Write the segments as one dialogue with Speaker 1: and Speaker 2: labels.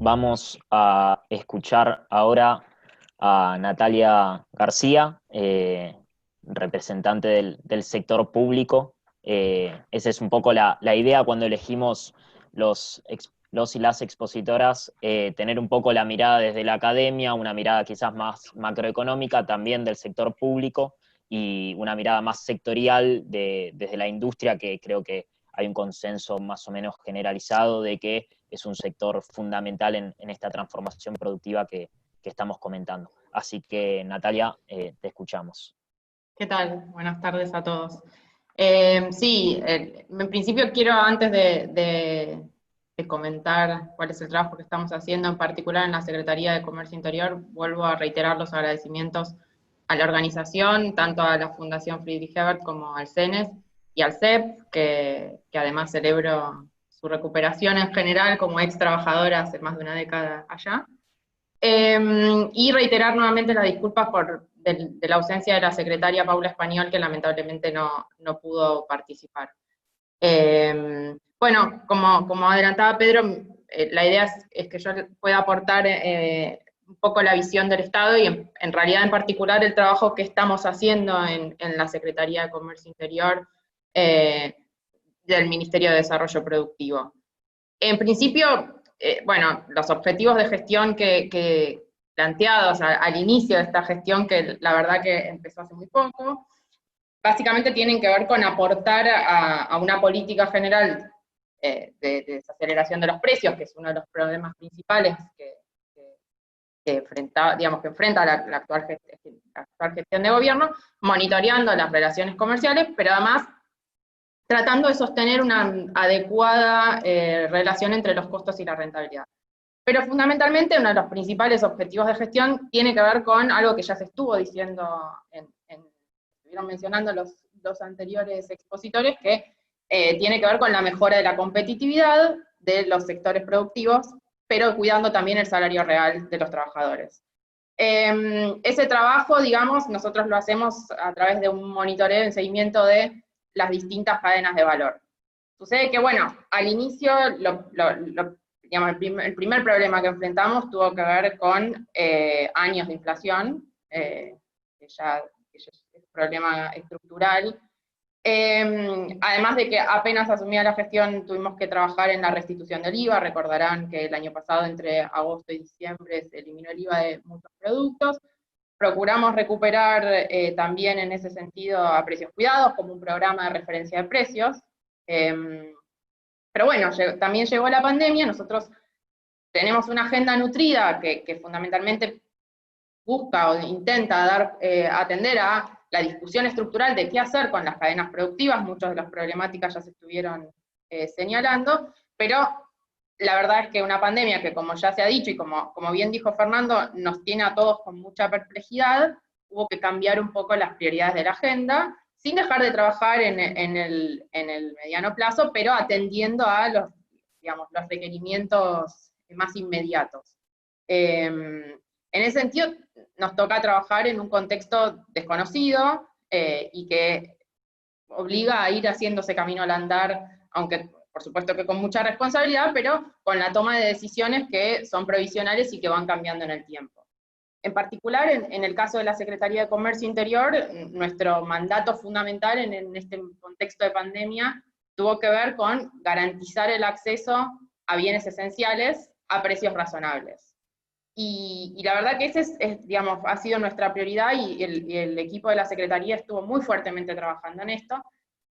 Speaker 1: Vamos a escuchar ahora a Natalia García, representante del sector público. Esa es un poco la idea cuando elegimos los y las expositoras, tener un poco la mirada desde la academia, una mirada quizás más macroeconómica también del sector público y una mirada más sectorial desde la industria, que creo que hay un consenso más o menos generalizado de que es un sector fundamental en esta transformación productiva que estamos comentando. Así que, Natalia, te escuchamos.
Speaker 2: ¿Qué tal? Buenas tardes a todos. Sí, en principio quiero, antes de comentar cuál es el trabajo que estamos haciendo, en particular en la Secretaría de Comercio Interior, vuelvo a reiterar los agradecimientos a la organización, tanto a la Fundación Friedrich Ebert como al CENES y al CEP, que además celebro su recuperación en general como ex trabajadora hace más de una década allá. Y reiterar nuevamente las disculpas de la ausencia de la secretaria Paula Español, que lamentablemente no pudo participar. Bueno, como adelantaba Pedro, la idea es que yo pueda aportar un poco la visión del Estado y en realidad en particular el trabajo que estamos haciendo en la Secretaría de Comercio Interior del Ministerio de Desarrollo Productivo. En principio, bueno, los objetivos de gestión que planteados al inicio de esta gestión, que la verdad que empezó hace muy poco, básicamente tienen que ver con aportar a una política general de desaceleración de los precios, que es uno de los problemas principales que enfrenta la actual gestión de gobierno, monitoreando las relaciones comerciales, pero además tratando de sostener una adecuada relación entre los costos y la rentabilidad. Pero fundamentalmente uno de los principales objetivos de gestión tiene que ver con algo que ya se estuvo diciendo, estuvieron mencionando los anteriores expositores, que tiene que ver con la mejora de la competitividad de los sectores productivos, pero cuidando también el salario real de los trabajadores. Ese trabajo, digamos, nosotros lo hacemos a través de un monitoreo en seguimiento de las distintas cadenas de valor. Sucede que, bueno, al inicio, digamos, el primer problema que enfrentamos tuvo que ver con años de inflación, que ya es un problema estructural. Además de que apenas asumía la gestión tuvimos que trabajar en la restitución del IVA. Recordarán que el año pasado, entre agosto y diciembre, se eliminó el IVA de muchos productos. Procuramos recuperar también en ese sentido a precios cuidados como un programa de referencia de precios. Pero bueno, también llegó la pandemia. Nosotros tenemos una agenda nutrida que fundamentalmente busca o intenta atender a la discusión estructural de qué hacer con las cadenas productivas. Muchas de las problemáticas ya se estuvieron señalando, pero la verdad es que una pandemia que, como ya se ha dicho y como bien dijo Fernando, nos tiene a todos con mucha perplejidad, hubo que cambiar un poco las prioridades de la agenda, sin dejar de trabajar en el mediano plazo, pero atendiendo a los requerimientos más inmediatos. En ese sentido, nos toca trabajar en un contexto desconocido y que obliga a ir haciéndose camino al andar, aunque por supuesto que con mucha responsabilidad, pero con la toma de decisiones que son provisionales y que van cambiando en el tiempo. En particular, en el caso de la Secretaría de Comercio Interior, nuestro mandato fundamental en este contexto de pandemia tuvo que ver con garantizar el acceso a bienes esenciales a precios razonables. Y la verdad que ese digamos, ha sido nuestra prioridad y el equipo de la Secretaría estuvo muy fuertemente trabajando en esto.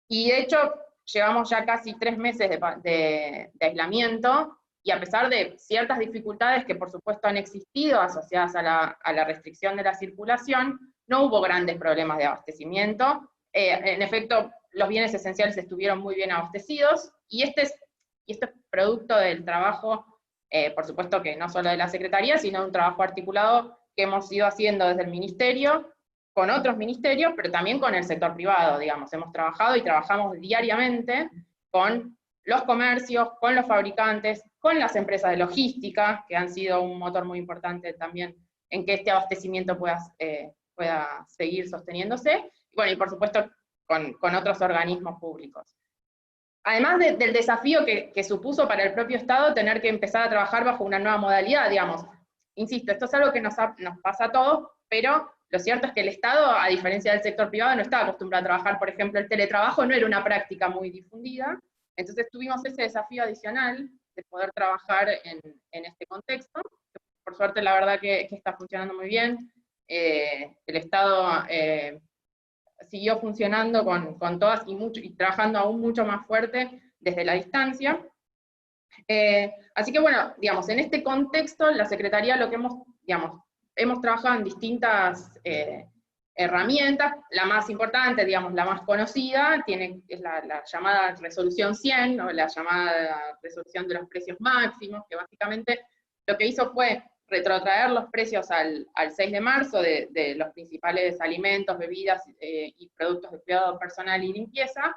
Speaker 2: Y de hecho, llevamos ya casi 3 meses de aislamiento, y a pesar de ciertas dificultades que por supuesto han existido asociadas a la restricción de la circulación, no hubo grandes problemas de abastecimiento. En efecto, los bienes esenciales estuvieron muy bien abastecidos, y esto es producto del trabajo, por supuesto que no solo de la Secretaría, sino un trabajo articulado que hemos ido haciendo desde el Ministerio, con otros ministerios, pero también con el sector privado, digamos. Hemos trabajado y trabajamos diariamente con los comercios, con los fabricantes, con las empresas de logística, que han sido un motor muy importante también en que este abastecimiento pueda seguir sosteniéndose, y bueno, y por supuesto con otros organismos públicos. Además del desafío que supuso para el propio Estado tener que empezar a trabajar bajo una nueva modalidad, digamos. Insisto, esto es algo que nos pasa a todos, pero lo cierto es que el Estado, a diferencia del sector privado, no estaba acostumbrado a trabajar. Por ejemplo, el teletrabajo no era una práctica muy difundida, entonces tuvimos ese desafío adicional de poder trabajar en este contexto. Por suerte, la verdad que está funcionando muy bien. El Estado siguió funcionando con todas y trabajando aún mucho más fuerte desde la distancia. Así que bueno, digamos, en este contexto, la Secretaría lo que hemos trabajado en distintas herramientas. La más importante, digamos, la más conocida, es la llamada resolución 100, o la llamada resolución de los precios máximos, que básicamente lo que hizo fue retrotraer los precios al 6 de marzo de los principales alimentos, bebidas y productos de cuidado personal y limpieza,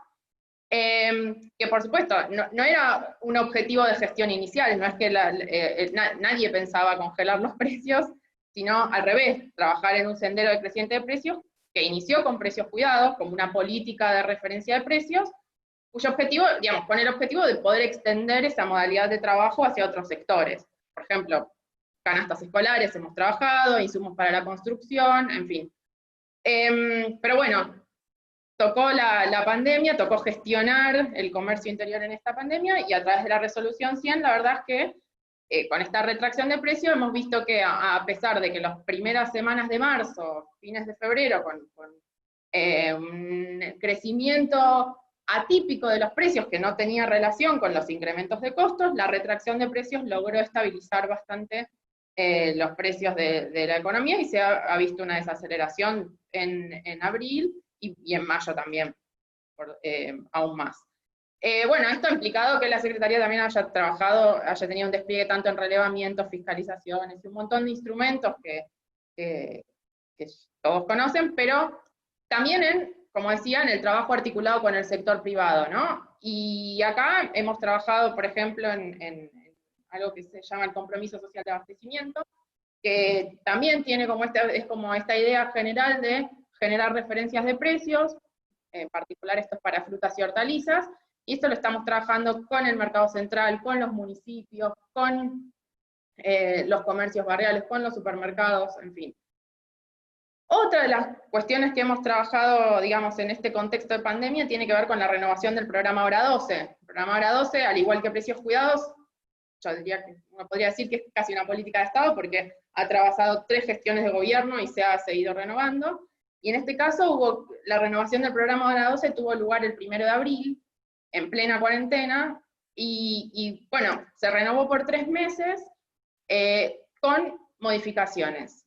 Speaker 2: que por supuesto no era un objetivo de gestión inicial, no es que nadie pensaba congelar los precios, sino al revés, trabajar en un sendero decreciente de precios, que inició con precios cuidados, como una política de referencia de precios, cuyo objetivo, digamos, con el objetivo de poder extender esa modalidad de trabajo hacia otros sectores. Por ejemplo, canastas escolares hemos trabajado, insumos para la construcción, en fin. Pero bueno, tocó la pandemia, tocó gestionar el comercio interior en esta pandemia, y a través de la resolución 100, la verdad es que con esta retracción de precios hemos visto que a pesar de que las primeras semanas de marzo, fines de febrero, con un crecimiento atípico de los precios que no tenía relación con los incrementos de costos, la retracción de precios logró estabilizar bastante los precios de la economía, y se ha visto una desaceleración en abril y en mayo también, aún más. Bueno, esto ha implicado que la Secretaría también haya tenido un despliegue tanto en relevamientos, fiscalizaciones y un montón de instrumentos que todos conocen, pero también como decía, en el trabajo articulado con el sector privado, ¿no? Y acá hemos trabajado, por ejemplo, en algo que se llama el compromiso social de abastecimiento, que también tiene es como esta idea general de generar referencias de precios, en particular esto es para frutas y hortalizas, y esto lo estamos trabajando con el mercado central, con los municipios, con los comercios barriales, con los supermercados, en fin. Otra de las cuestiones que hemos trabajado, digamos, en este contexto de pandemia tiene que ver con la renovación del programa Hora 12. El programa Hora 12, al igual que Precios Cuidados, yo diría que uno podría decir que es casi una política de Estado porque ha atravesado 3 gestiones de gobierno y se ha seguido renovando. Y en este caso la renovación del programa Hora 12 tuvo lugar el 1 de abril, en plena cuarentena, y bueno, se renovó por 3 meses con modificaciones.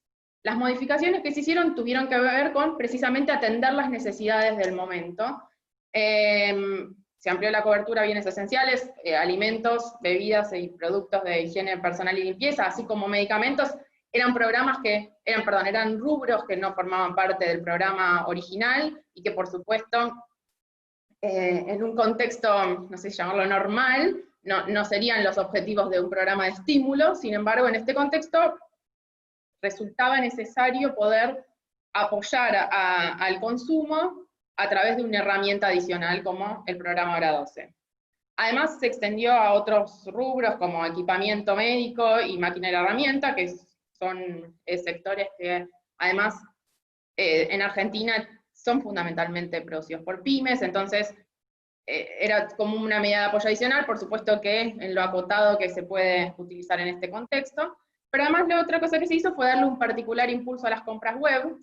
Speaker 2: Las modificaciones que se hicieron tuvieron que ver con precisamente atender las necesidades del momento. Se amplió la cobertura a bienes esenciales, alimentos, bebidas y productos de higiene personal y limpieza, así como medicamentos. Eran rubros que no formaban parte del programa original y que por supuesto en un contexto, no sé si llamarlo normal, no serían los objetivos de un programa de estímulo. Sin embargo, en este contexto resultaba necesario poder apoyar al consumo a través de una herramienta adicional como el programa Hora 12. Además se extendió a otros rubros como equipamiento médico y maquinaria herramienta, que son sectores que además en Argentina son fundamentalmente producidos por pymes, entonces era como una medida de apoyo adicional, por supuesto que en lo acotado que se puede utilizar en este contexto. Pero además la otra cosa que se hizo fue darle un particular impulso a las compras web,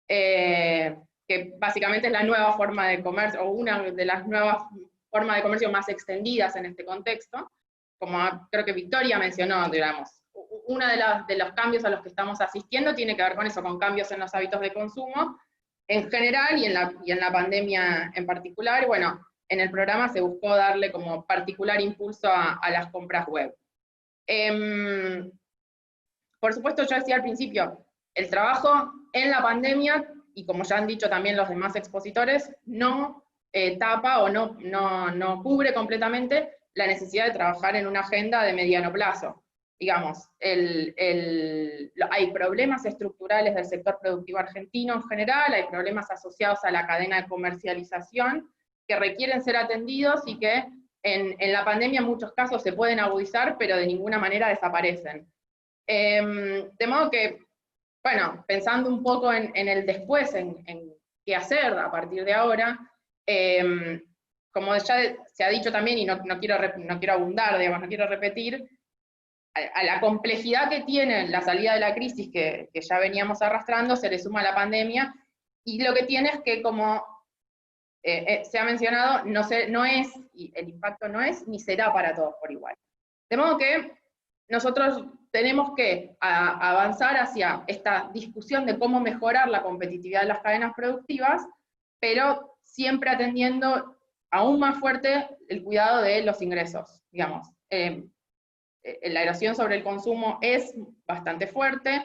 Speaker 2: que básicamente es la nueva forma de comercio, o una de las nuevas formas de comercio más extendidas en este contexto. Como creo que Victoria mencionó, digamos, uno de los cambios a los que estamos asistiendo tiene que ver con eso, con cambios en los hábitos de consumo en general y en la pandemia en particular. Bueno, en el programa se buscó darle como particular impulso a las compras web. Por supuesto, yo decía al principio, el trabajo en la pandemia, y como ya han dicho también los demás expositores, no tapa o no cubre completamente la necesidad de trabajar en una agenda de mediano plazo. Digamos, hay problemas estructurales del sector productivo argentino en general, hay problemas asociados a la cadena de comercialización que requieren ser atendidos y que en la pandemia en muchos casos se pueden agudizar, pero de ninguna manera desaparecen. De modo que, bueno, pensando un poco en el después, en qué hacer a partir de ahora, como ya se ha dicho también, y no quiero abundar, digamos, no quiero repetir, a la complejidad que tiene la salida de la crisis que ya veníamos arrastrando, se le suma la pandemia, y lo que tiene es que, como se ha mencionado, y el impacto no es ni será para todos por igual. De modo que nosotros tenemos que avanzar hacia esta discusión de cómo mejorar la competitividad de las cadenas productivas, pero siempre atendiendo aún más fuerte el cuidado de los ingresos, digamos. La erosión sobre el consumo es bastante fuerte,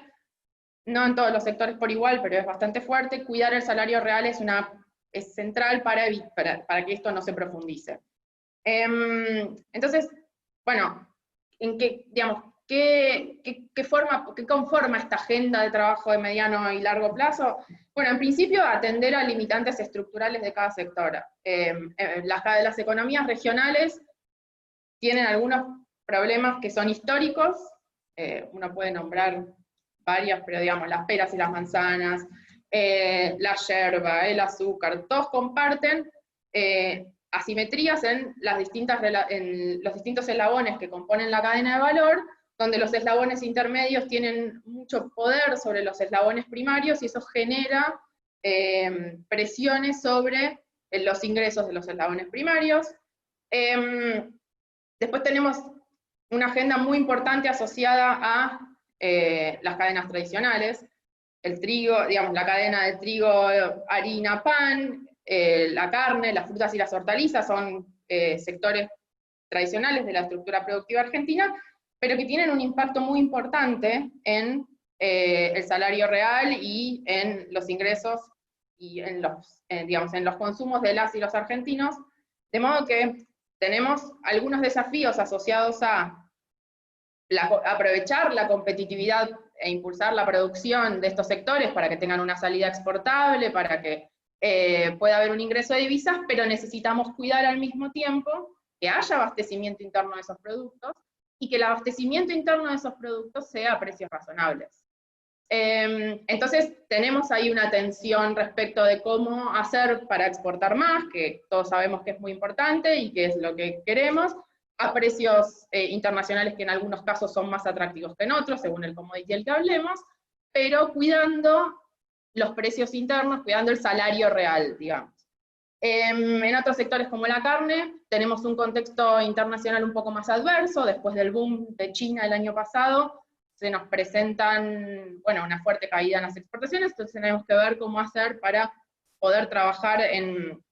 Speaker 2: no en todos los sectores por igual, pero es bastante fuerte. Cuidar el salario real es central para que esto no se profundice. Entonces, bueno, ¿qué conforma esta agenda de trabajo de mediano y largo plazo? Bueno, en principio, atender a limitantes estructurales de cada sector. Las economías regionales tienen algunos problemas que son históricos, uno puede nombrar varias, pero digamos, las peras y las manzanas, la yerba, el azúcar, todos comparten asimetrías en los distintos eslabones que componen la cadena de valor, donde los eslabones intermedios tienen mucho poder sobre los eslabones primarios, y eso genera presiones sobre los ingresos de los eslabones primarios. Después tenemos una agenda muy importante asociada a las cadenas tradicionales, el trigo, digamos, la cadena de trigo, harina, pan, la carne, las frutas y las hortalizas son sectores tradicionales de la estructura productiva argentina, pero que tienen un impacto muy importante en el salario real y en los ingresos y en los consumos de las y los argentinos, de modo que tenemos algunos desafíos asociados a aprovechar la competitividad e impulsar la producción de estos sectores para que tengan una salida exportable, para que pueda haber un ingreso de divisas, pero necesitamos cuidar al mismo tiempo que haya abastecimiento interno de esos productos, y que el abastecimiento interno de esos productos sea a precios razonables. Entonces tenemos ahí una tensión respecto de cómo hacer para exportar más, que todos sabemos que es muy importante y que es lo que queremos, a precios internacionales que en algunos casos son más atractivos que en otros, según el commodity del que hablemos, pero cuidando los precios internos, cuidando el salario real, digamos. En otros sectores como la carne, tenemos un contexto internacional un poco más adverso. Después del boom de China el año pasado, se nos presentan, bueno, una fuerte caída en las exportaciones, entonces tenemos que ver cómo hacer para poder trabajar en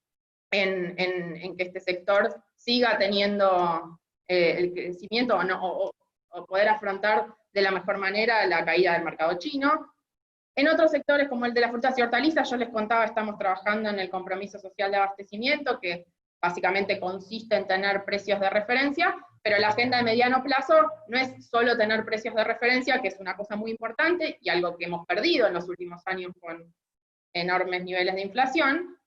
Speaker 2: que este sector siga teniendo el crecimiento o poder afrontar de la mejor manera la caída del mercado chino. En otros sectores como el de las frutas y hortalizas, yo les contaba, estamos trabajando en el compromiso social de abastecimiento, que básicamente consiste en tener precios de referencia, pero la agenda de mediano plazo no es solo tener precios de referencia, que es una cosa muy importante y algo que hemos perdido en los últimos años con enormes niveles de inflación,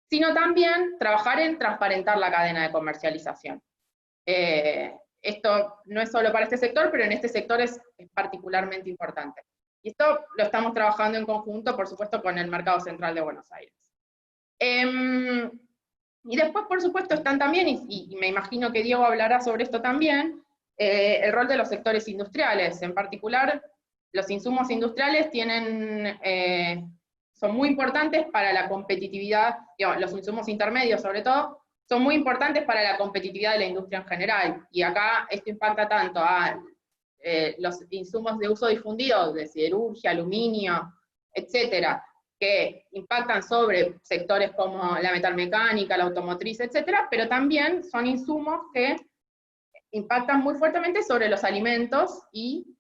Speaker 2: sino también trabajar en transparentar la cadena de comercialización. Esto no es solo para este sector, pero en este sector es particularmente importante. Y esto lo estamos trabajando en conjunto, por supuesto, con el Mercado Central de Buenos Aires. Y después, por supuesto, están también, y me imagino que Diego hablará sobre esto también, el rol de los sectores industriales. En particular, los insumos industriales son muy importantes para la competitividad, digamos, los insumos intermedios sobre todo, son muy importantes para la competitividad de la industria en general. Y acá esto impacta tanto a los insumos de uso difundido, de siderurgia, aluminio, etcétera, que impactan sobre sectores como la metalmecánica, la automotriz, etcétera, pero también son insumos que impactan muy fuertemente sobre los alimentos y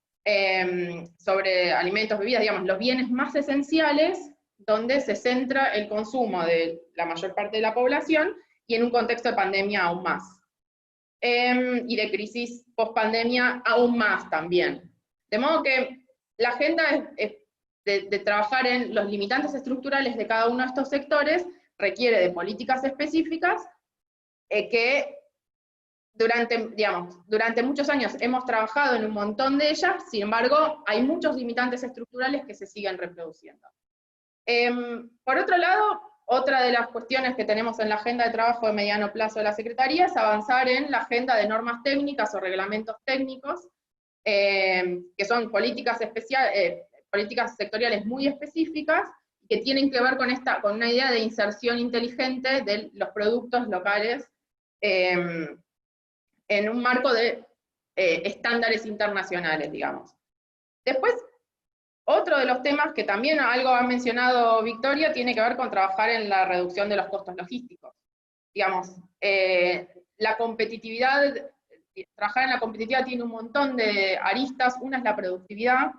Speaker 2: sobre alimentos, bebidas, digamos, los bienes más esenciales, donde se centra el consumo de la mayor parte de la población, y en un contexto de pandemia aún más. y de crisis post-pandemia aún más también. De modo que la agenda de trabajar en los limitantes estructurales de cada uno de estos sectores requiere de políticas específicas que durante muchos años hemos trabajado en un montón de ellas, sin embargo, hay muchos limitantes estructurales que se siguen reproduciendo. Por otro lado, otra de las cuestiones que tenemos en la agenda de trabajo de mediano plazo de la Secretaría es avanzar en la agenda de normas técnicas o reglamentos técnicos, que son políticas sectoriales muy específicas, que tienen que ver con una idea de inserción inteligente de los productos locales en un marco de estándares internacionales, digamos. Después, otro de los temas que también algo ha mencionado Victoria tiene que ver con trabajar en la reducción de los costos logísticos. Digamos, la competitividad, trabajar en la competitividad tiene un montón de aristas. Una es la productividad,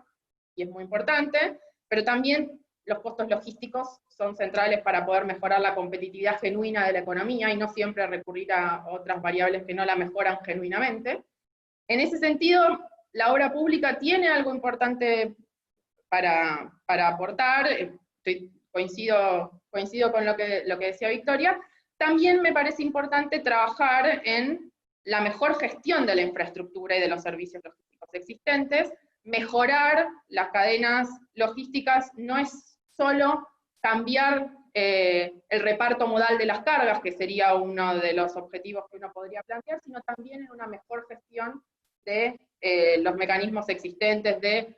Speaker 2: y es muy importante, pero también los costos logísticos son centrales para poder mejorar la competitividad genuina de la economía y no siempre recurrir a otras variables que no la mejoran genuinamente. En ese sentido, la obra pública tiene algo importante para aportar, coincido con lo que decía Victoria. También me parece importante trabajar en la mejor gestión de la infraestructura y de los servicios logísticos existentes. Mejorar las cadenas logísticas no es solo cambiar el reparto modal de las cargas, que sería uno de los objetivos que uno podría plantear, sino también en una mejor gestión de los mecanismos existentes, de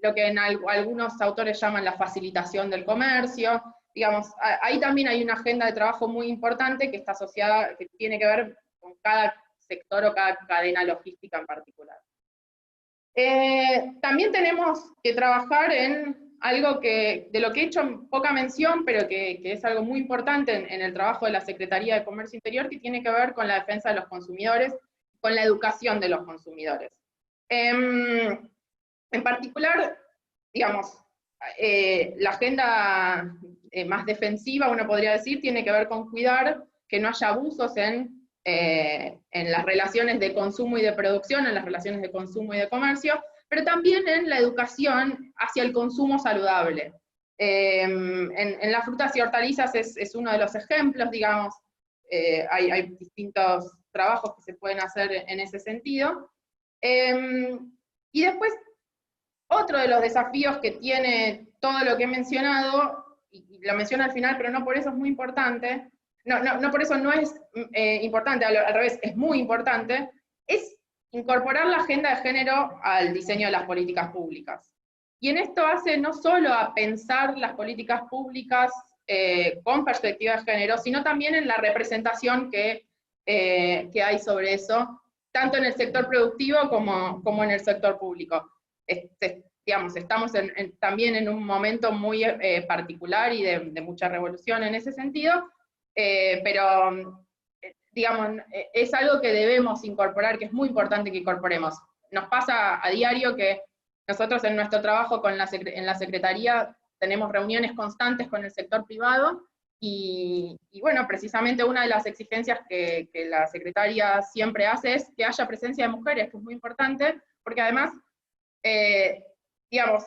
Speaker 2: lo que en algunos autores llaman la facilitación del comercio. Digamos, ahí también hay una agenda de trabajo muy importante que está asociada, que tiene que ver con cada sector o cada cadena logística en particular. También tenemos que trabajar en algo de lo que he hecho poca mención, pero que es algo muy importante en el trabajo de la Secretaría de Comercio Interior, que tiene que ver con la defensa de los consumidores, con la educación de los consumidores. En particular, digamos, la agenda más defensiva, uno podría decir, tiene que ver con cuidar que no haya abusos en las relaciones de consumo y de producción, en las relaciones de consumo y de comercio, pero también en la educación hacia el consumo saludable. En las frutas y hortalizas es uno de los ejemplos, digamos, hay distintos trabajos que se pueden hacer en ese sentido. Y después, otro de los desafíos que tiene todo lo que he mencionado, y lo menciono al final, pero no por eso es muy importante, no por eso no es importante, al revés, es muy importante, es incorporar la agenda de género al diseño de las políticas públicas. Y en esto hace no solo a pensar las políticas públicas con perspectiva de género, sino también en la representación que hay sobre eso, tanto en el sector productivo como en el sector público. Digamos, estamos también en un momento muy particular y de mucha revolución en ese sentido, pero digamos, es algo que debemos incorporar, que es muy importante que incorporemos. Nos pasa a diario que nosotros en nuestro trabajo en la Secretaría tenemos reuniones constantes con el sector privado, y bueno, precisamente una de las exigencias que la Secretaría siempre hace es que haya presencia de mujeres, que es muy importante, porque además, digamos,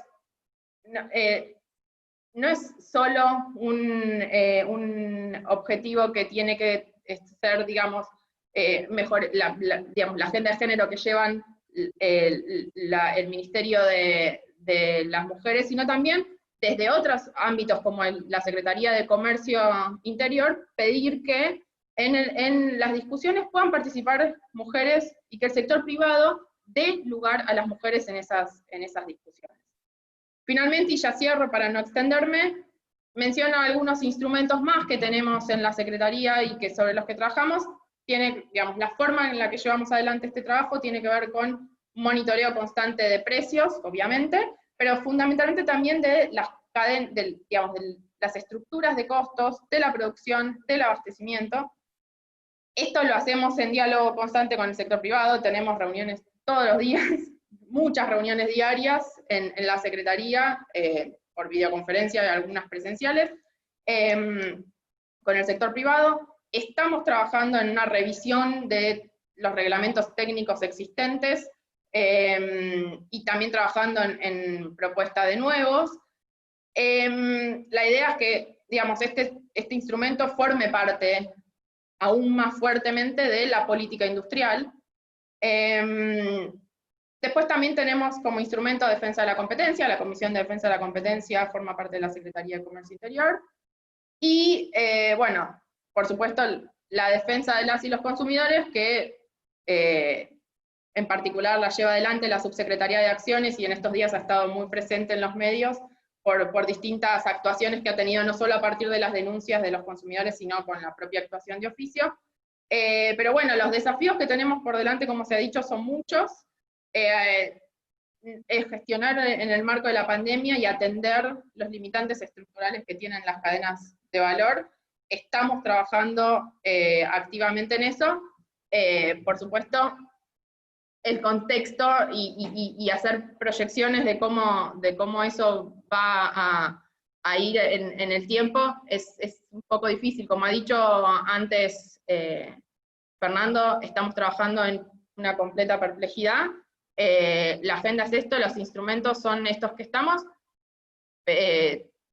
Speaker 2: no es solo un objetivo que tiene que ser, digamos, mejor, digamos, la agenda de género que llevan el Ministerio de las Mujeres, sino también desde otros ámbitos como la Secretaría de Comercio Interior, pedir que en las discusiones puedan participar mujeres y que el sector privado dé lugar a las mujeres en esas discusiones. Finalmente, y ya cierro para no extenderme, menciono algunos instrumentos más que tenemos en la Secretaría y que sobre los que trabajamos. Digamos, la forma en la que llevamos adelante este trabajo tiene que ver con monitoreo constante de precios, obviamente, pero fundamentalmente también de las estructuras de costos, de la producción, del abastecimiento. Esto lo hacemos en diálogo constante con el sector privado, tenemos reuniones todos los días, muchas reuniones diarias en la Secretaría, por videoconferencia y algunas presenciales, con el sector privado. Estamos trabajando en una revisión de los reglamentos técnicos existentes, y también trabajando en propuesta de nuevos. La idea es que, digamos, este instrumento forme parte aún más fuertemente de la política industrial. Después también tenemos como instrumento de defensa de la competencia, la Comisión de Defensa de la Competencia forma parte de la Secretaría de Comercio Interior, y bueno, por supuesto, la defensa de las y los consumidores, que en particular la lleva adelante la Subsecretaría de Acciones, y en estos días ha estado muy presente en los medios por distintas actuaciones que ha tenido, no solo a partir de las denuncias de los consumidores, sino con la propia actuación de oficio. Pero bueno, los desafíos que tenemos por delante, como se ha dicho, son muchos. Es gestionar en el marco de la pandemia y atender los limitantes estructurales que tienen las cadenas de valor. Estamos trabajando activamente en eso. Por supuesto, el contexto y hacer proyecciones de cómo eso va a ir en el tiempo es un poco difícil. Como ha dicho antes Fernando, estamos trabajando en una completa perplejidad. La agenda es esto, los instrumentos son estos que estamos.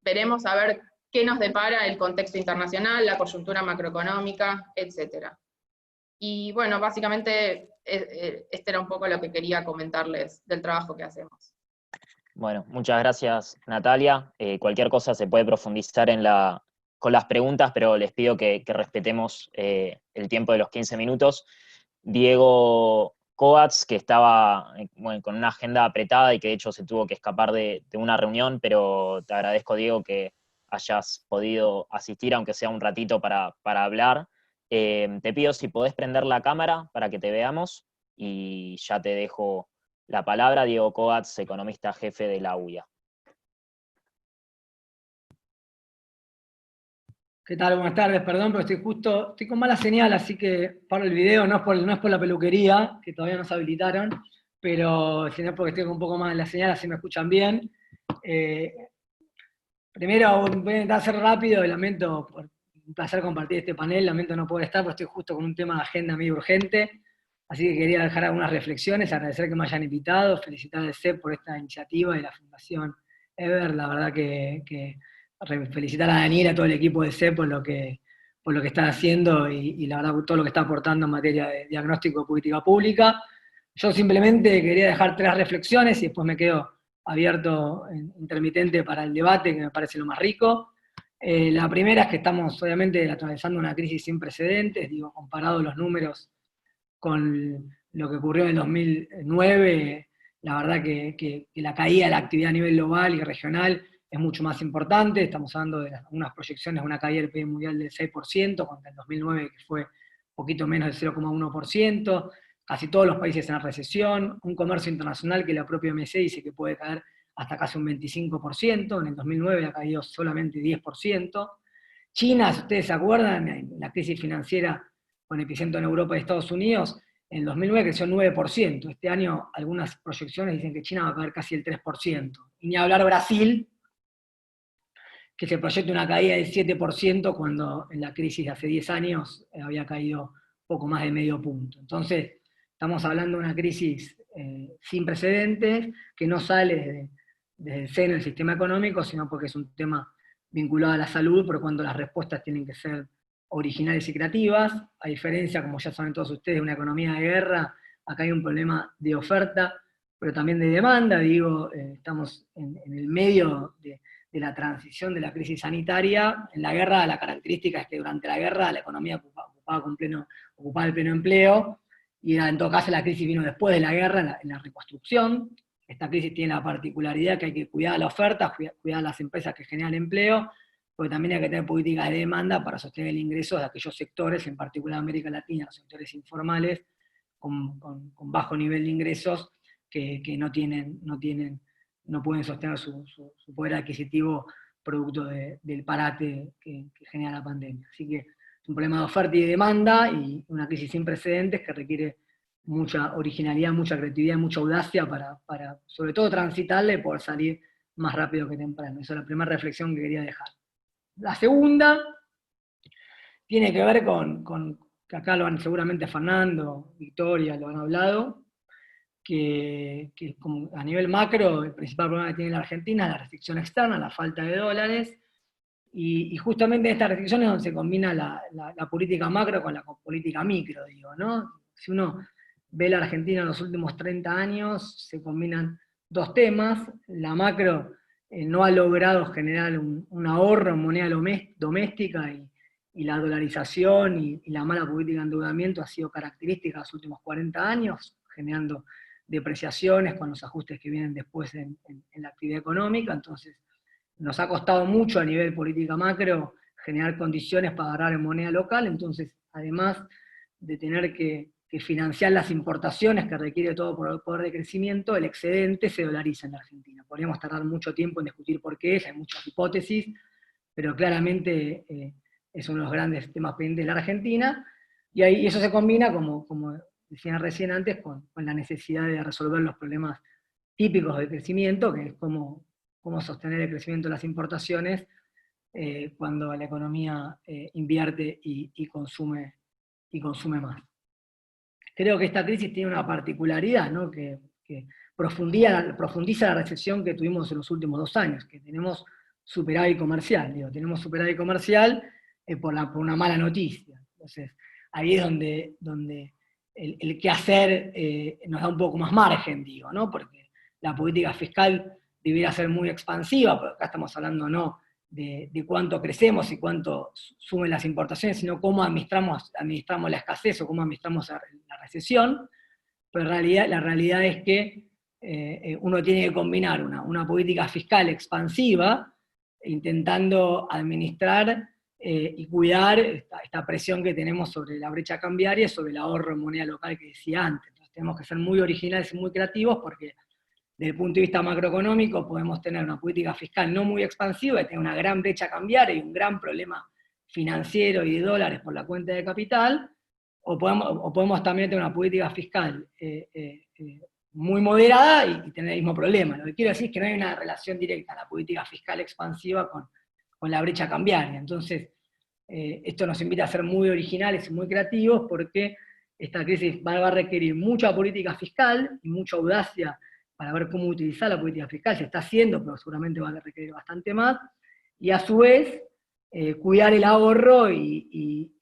Speaker 2: Veremos a ver qué nos depara el contexto internacional, la coyuntura macroeconómica, etc. Y bueno, básicamente este era un poco lo que quería comentarles del trabajo que hacemos.
Speaker 1: Bueno, muchas gracias, Natalia. Cualquier cosa se puede profundizar con las preguntas, pero les pido que respetemos el tiempo de los 15 minutos. Diego Kovacs, que estaba bueno, con una agenda apretada y que de hecho se tuvo que escapar de una reunión, pero te agradezco, Diego, que hayas podido asistir, aunque sea un ratito, para hablar. Te pido si podés prender la cámara para que te veamos, y ya te dejo la palabra. Diego Kovacs, economista jefe de la UIA.
Speaker 3: ¿Qué tal? Buenas tardes, perdón, pero estoy con mala señal, así que paro el video, no es por la peluquería, que todavía no se habilitaron, pero sino porque estoy con un poco más de la señal, así me escuchan bien. Primero, voy a intentar ser rápido, lamento, un placer compartir este panel, lamento no poder estar, porque estoy justo con un tema de agenda medio urgente, así que quería dejar algunas reflexiones, agradecer que me hayan invitado, felicitar al CEP por esta iniciativa y la Fundación Eber, la verdad que felicitar a Daniel, a todo el equipo de CEP por lo que están haciendo y la verdad todo lo que está aportando en materia de diagnóstico de política pública. Yo simplemente quería dejar 3 reflexiones y después me quedo abierto, intermitente para el debate, que me parece lo más rico. La primera es que estamos obviamente atravesando una crisis sin precedentes, digo, comparado los números con lo que ocurrió en el 2009, la verdad que la caída de la actividad a nivel global y regional es mucho más importante. Estamos hablando de unas proyecciones de una caída del PIB mundial del 6%, contra el 2009 que fue un poquito menos del 0,1%, casi todos los países en recesión, un comercio internacional que la propia OMC dice que puede caer hasta casi un 25%, en el 2009 ha caído solamente 10%. China, si ustedes se acuerdan, en la crisis financiera con epicentro en Europa y Estados Unidos, en el 2009 creció 9%, este año algunas proyecciones dicen que China va a caer casi el 3%, y ni hablar Brasil, que se proyecta una caída del 7% cuando en la crisis de hace 10 años había caído poco más de medio punto. Entonces, estamos hablando de una crisis sin precedentes, que no sale desde el seno del sistema económico, sino porque es un tema vinculado a la salud, por cuanto las respuestas tienen que ser originales y creativas. A diferencia, como ya saben todos ustedes, de una economía de guerra, acá hay un problema de oferta, pero también de demanda. Digo, estamos en el medio de la transición de la crisis sanitaria. En la guerra la característica es que durante la guerra la economía ocupaba el pleno empleo, y en todo caso la crisis vino después de la guerra, en la reconstrucción. Esta crisis tiene la particularidad que hay que cuidar la oferta, cuidar las empresas que generan empleo, porque también hay que tener políticas de demanda para sostener el ingreso de aquellos sectores, en particular América Latina, los sectores informales, con bajo nivel de ingresos, que no pueden sostener su poder adquisitivo producto del parate que genera la pandemia. Así que es un problema de oferta y de demanda, y una crisis sin precedentes que requiere mucha originalidad, mucha creatividad, mucha audacia para sobre todo transitarle y poder salir más rápido que temprano. Esa es la primera reflexión que quería dejar. La segunda tiene que ver con que acá seguramente Fernando, Victoria lo han hablado, que como a nivel macro, el principal problema que tiene la Argentina es la restricción externa, la falta de dólares, y justamente en estas restricciones es donde se combina la política macro con la política micro, digo, ¿no? Si uno ve la Argentina en los últimos 30 años, se combinan dos temas. La macro no ha logrado generar un ahorro en moneda doméstica, y la dolarización y la mala política de endeudamiento ha sido característica de los últimos 40 años, generando depreciaciones con los ajustes que vienen después en la actividad económica. Entonces nos ha costado mucho a nivel política macro generar condiciones para agarrar en moneda local. Entonces, además de tener que financiar las importaciones que requiere todo poder de crecimiento, el excedente se dolariza en la Argentina. Podríamos tardar mucho tiempo en discutir por qué, hay muchas hipótesis, pero claramente es uno de los grandes temas pendientes de la Argentina, y eso se combina, como decía recién antes, con la necesidad de resolver los problemas típicos del crecimiento, que es cómo sostener el crecimiento de las importaciones cuando la economía invierte y consume más. Creo que esta crisis tiene una particularidad, ¿no? que profundiza la recesión que tuvimos en los últimos 2 años, que tenemos superávit comercial. Tenemos superávit comercial por una mala noticia. Entonces, ahí es donde el qué hacer nos da un poco más margen, digo, ¿no? Porque la política fiscal debiera ser muy expansiva, pero acá estamos hablando no de cuánto crecemos y cuánto sumen las importaciones, sino cómo administramos la escasez o cómo administramos la recesión. Pero la realidad es que uno tiene que combinar una política fiscal expansiva, intentando administrar y cuidar esta presión que tenemos sobre la brecha cambiaria, sobre el ahorro en moneda local que decía antes. Entonces tenemos que ser muy originales y muy creativos, porque desde el punto de vista macroeconómico podemos tener una política fiscal no muy expansiva y tener una gran brecha cambiaria y un gran problema financiero y de dólares por la cuenta de capital, o podemos también tener una política fiscal muy moderada y tener el mismo problema. Lo que quiero decir es que no hay una relación directa la política fiscal expansiva con la brecha cambiaria. Entonces, esto nos invita a ser muy originales y muy creativos, porque esta crisis va a requerir mucha política fiscal y mucha audacia para ver cómo utilizar la política fiscal. Se está haciendo, pero seguramente va a requerir bastante más, y a su vez cuidar el ahorro y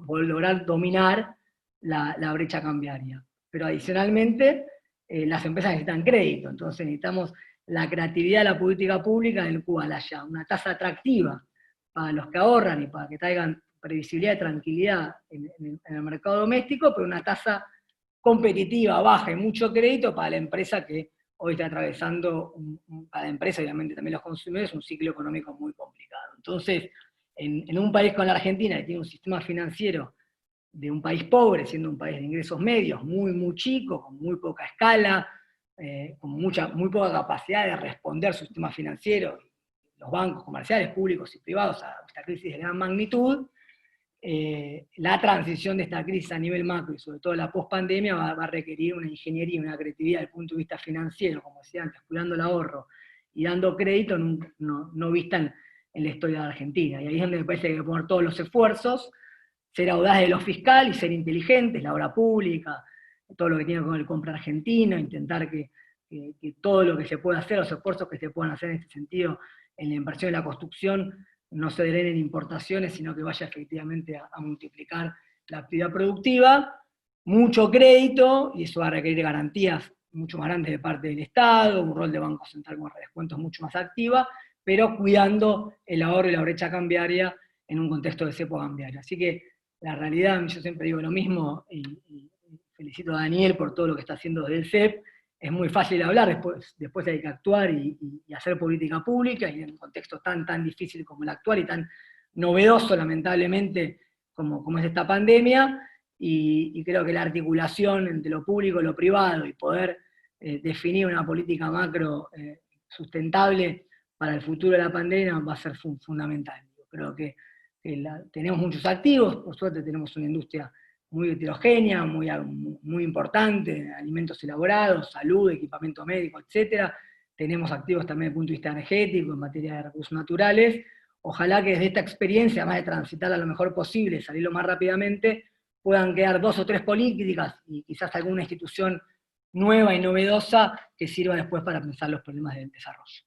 Speaker 3: lograr dominar la brecha cambiaria. Pero adicionalmente, las empresas necesitan crédito, entonces necesitamos la creatividad de la política pública, en el cual haya una tasa atractiva para los que ahorran y para que traigan previsibilidad y tranquilidad en el mercado doméstico, pero una tasa competitiva, baja y mucho crédito para la empresa que hoy está atravesando, para la empresa y obviamente también los consumidores, un ciclo económico muy complicado. Entonces, en un país como la Argentina, que tiene un sistema financiero de un país pobre, siendo un país de ingresos medios, muy chico, con muy poca escala, con muy poca capacidad de responder su sistema financiero, los bancos comerciales, públicos y privados, a esta crisis de gran magnitud, la transición de esta crisis a nivel macro y sobre todo la pospandemia va a requerir una ingeniería, una creatividad desde el punto de vista financiero, como decía antes, cuidando el ahorro y dando crédito no vista en la historia de Argentina. Y ahí es donde me parece que hay que poner todos los esfuerzos, ser audaz de lo fiscal y ser inteligentes, la obra pública, todo lo que tiene con el compra argentino, intentar que todo lo que se pueda hacer, los esfuerzos que se puedan hacer en este sentido, en la inversión y la construcción, no se drenen importaciones, sino que vaya efectivamente a multiplicar la actividad productiva, mucho crédito, y eso va a requerir garantías mucho más grandes de parte del Estado, un rol de Banco Central con redescuentos mucho más activa, pero cuidando el ahorro y la brecha cambiaria en un contexto de cepo cambiario. Así que la realidad, yo siempre digo lo mismo, y felicito a Daniel por todo lo que está haciendo desde el CEP. Es muy fácil hablar, después hay que actuar y hacer política pública, y en un contexto tan difícil como el actual y tan novedoso, lamentablemente, como es esta pandemia, y creo que la articulación entre lo público y lo privado, y poder definir una política macro sustentable para el futuro de la pandemia va a ser fundamental. Yo creo que tenemos muchos activos, por suerte tenemos una industria muy heterogénea, muy importante, alimentos elaborados, salud, equipamiento médico, etc. Tenemos activos también desde el punto de vista energético, en materia de recursos naturales. Ojalá que desde esta experiencia, además de transitarla lo mejor posible, salir lo más rápidamente, puedan quedar 2 o 3 políticas y quizás alguna institución nueva y novedosa que sirva después para pensar los problemas del desarrollo.